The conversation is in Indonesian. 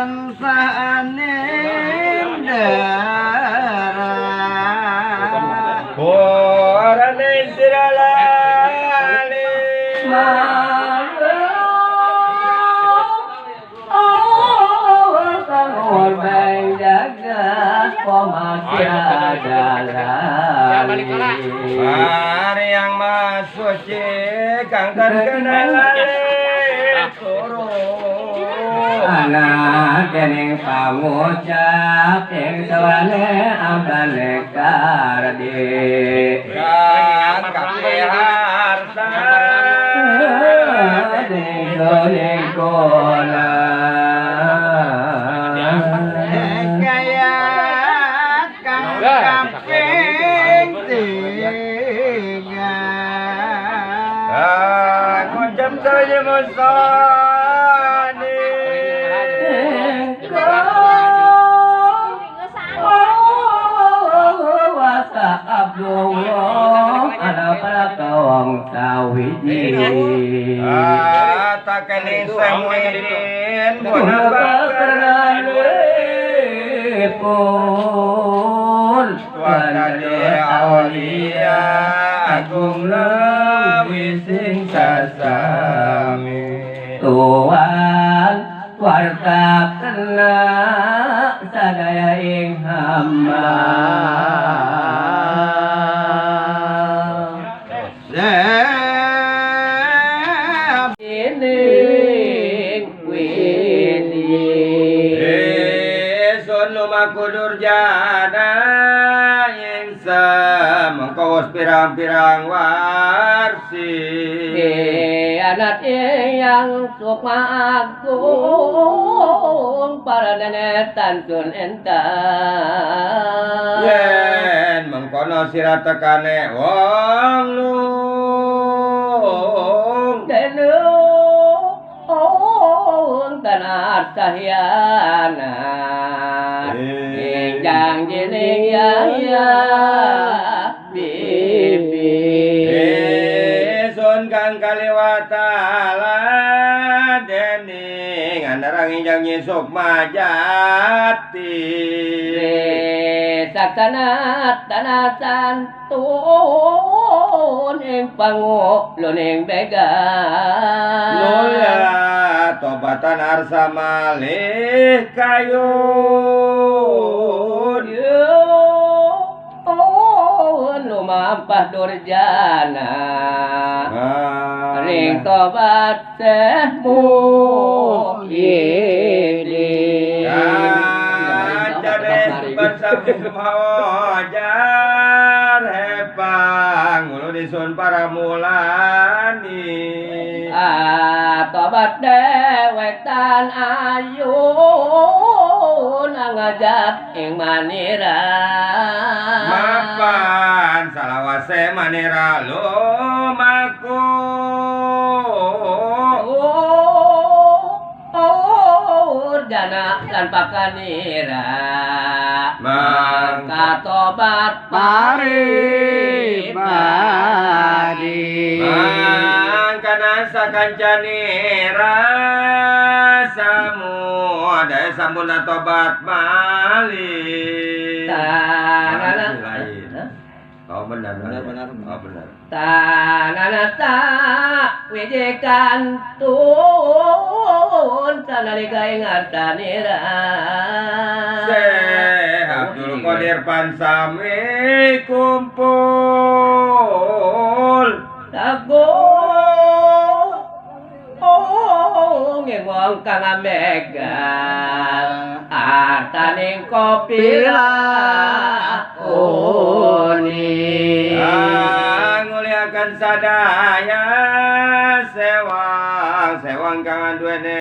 tansane dara borane siralali Mari yang masuk kang terkenal anak kening pangucap ing sawane ambane kardi kang kabeh harta ning ing kola kaya kang kaping tiga Kuncam saja musani wasa abdullah ada para kawang sawiji takani samuidin pun wadade aulia agung lewi sing sasami Tuhan warta kena sadaya ing hamba ini widi sun lumaku durjana ing samengko pirang-pirang warsi anak yang sukma agung para nenek tantun entar yen mengkono sira tekane wong lung denu tanah sahyana jang jining ya bibi sun kang kaliwatala dening andarang injang nyisuk majati saksana tanah santun ing pangu luning began Loya tobatan arsa malih kayun lumampah durjana ring tobat sehmu ini Jade bersambung mawajar hepang ulu disun para mulani tobat dewek tan ayun ngajak ing manira mapan salawase manira lumaku jana lan pakanira mangka tobat paribadi mangkana sakancani rasamu ada sambuna tobat malih Oh benar. Oh benar. Tananata wijekan tun sanalika ing artanira Abdul Qadir Pansami kumpul Tago ngewong kang amegal artaning kopila oni nguliakan sadaya sewang kang duwene